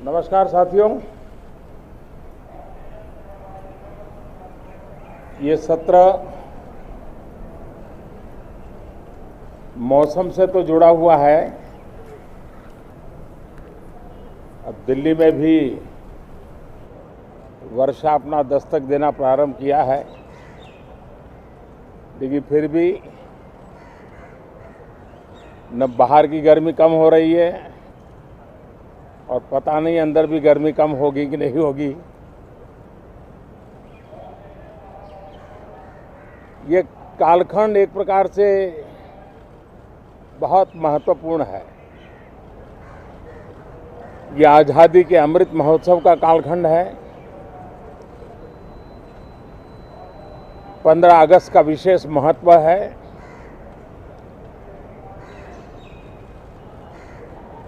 नमस्कार साथियों, ये सत्र मौसम से तो जुड़ा हुआ है। अब दिल्ली में भी वर्षा अपना दस्तक देना प्रारंभ किया है, लेकिन फिर भी न बाहर की गर्मी कम हो रही है और पता नहीं अंदर भी गर्मी कम होगी कि नहीं होगी। ये कालखंड एक प्रकार से बहुत महत्वपूर्ण है। ये आज़ादी के अमृत महोत्सव का कालखंड है। 15 अगस्त का विशेष महत्व है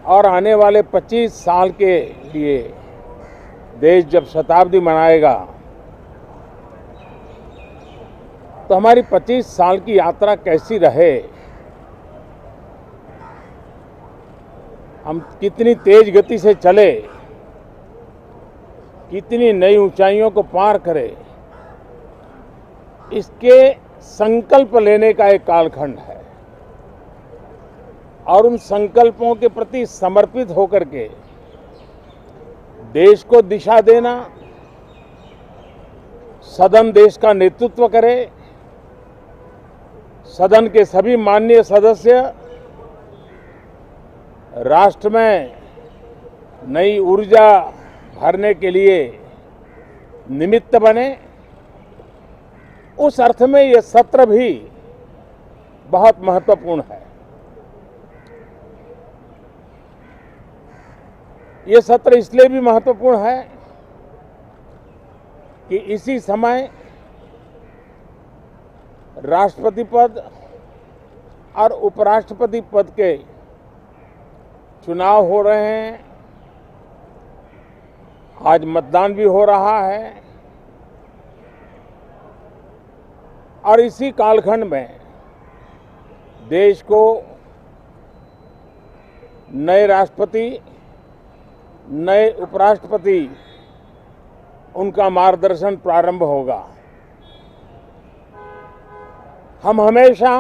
और आने वाले 25 साल के लिए देश जब शताब्दी मनाएगा तो हमारी 25 साल की यात्रा कैसी रहे, हम कितनी तेज गति से चले, कितनी नई ऊंचाइयों को पार करें, इसके संकल्प लेने का एक कालखंड है। और उन संकल्पों के प्रति समर्पित होकर के देश को दिशा देना, सदन देश का नेतृत्व करे, सदन के सभी माननीय सदस्य राष्ट्र में नई ऊर्जा भरने के लिए निमित्त बने, उस अर्थ में यह सत्र भी बहुत महत्वपूर्ण है। ये सत्र इसलिए भी महत्वपूर्ण है कि इसी समय राष्ट्रपति पद और उपराष्ट्रपति पद के चुनाव हो रहे हैं। आज मतदान भी हो रहा है और इसी कालखंड में देश को नए राष्ट्रपति, नए उपराष्ट्रपति, उनका मार्गदर्शन प्रारंभ होगा। हम हमेशा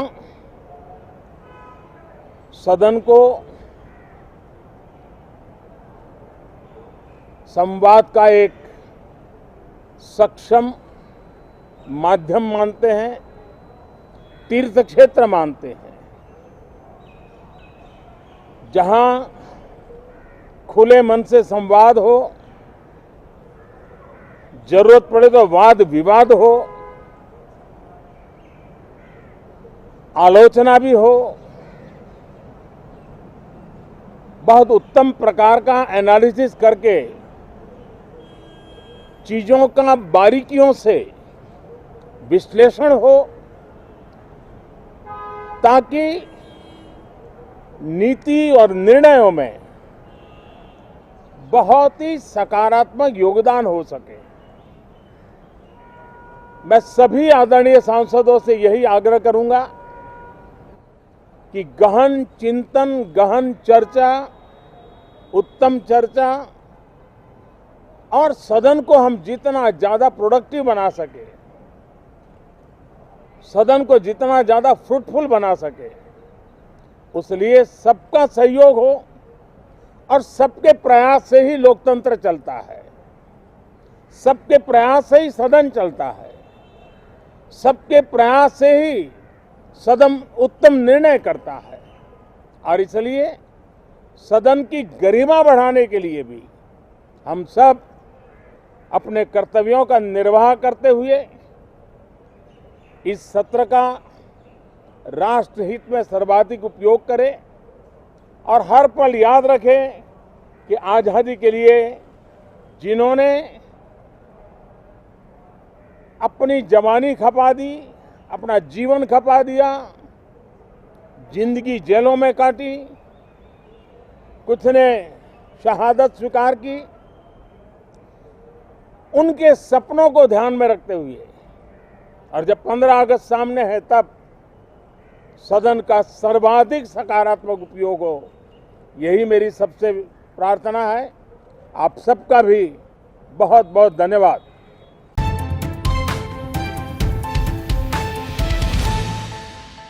सदन को संवाद का एक सक्षम माध्यम मानते हैं, तीर्थ क्षेत्र मानते हैं, जहां खुले मन से संवाद हो, जरूरत पड़े तो वाद विवाद हो, आलोचना भी हो, बहुत उत्तम प्रकार का एनालिसिस करके चीजों का बारीकियों से विश्लेषण हो, ताकि नीति और निर्णयों में बहुत ही सकारात्मक योगदान हो सके। मैं सभी आदरणीय सांसदों से यही आग्रह करूंगा कि गहन चिंतन, गहन चर्चा, उत्तम चर्चा और सदन को हम जितना ज्यादा प्रोडक्टिव बना सके, सदन को जितना ज्यादा फ्रूटफुल बना सके, उसलिए सबका सहयोग हो और सबके प्रयास से ही लोकतंत्र चलता है, सबके प्रयास से ही सदन चलता है, सबके प्रयास से ही सदन उत्तम निर्णय करता है। और इसलिए सदन की गरिमा बढ़ाने के लिए भी हम सब अपने कर्तव्यों का निर्वाह करते हुए इस सत्र का राष्ट्रहित में सर्वाधिक उपयोग करें और हर पल याद रखें कि आज़ादी के लिए जिन्होंने अपनी जवानी खपा दी, अपना जीवन खपा दिया, जिंदगी जेलों में काटी, कुछ ने शहादत स्वीकार की, उनके सपनों को ध्यान में रखते हुए और जब 15 अगस्त सामने है तब सदन का सर्वाधिक सकारात्मक उपयोग हो, यही मेरी सबसे प्रार्थना है। आप सबका भी बहुत बहुत धन्यवाद।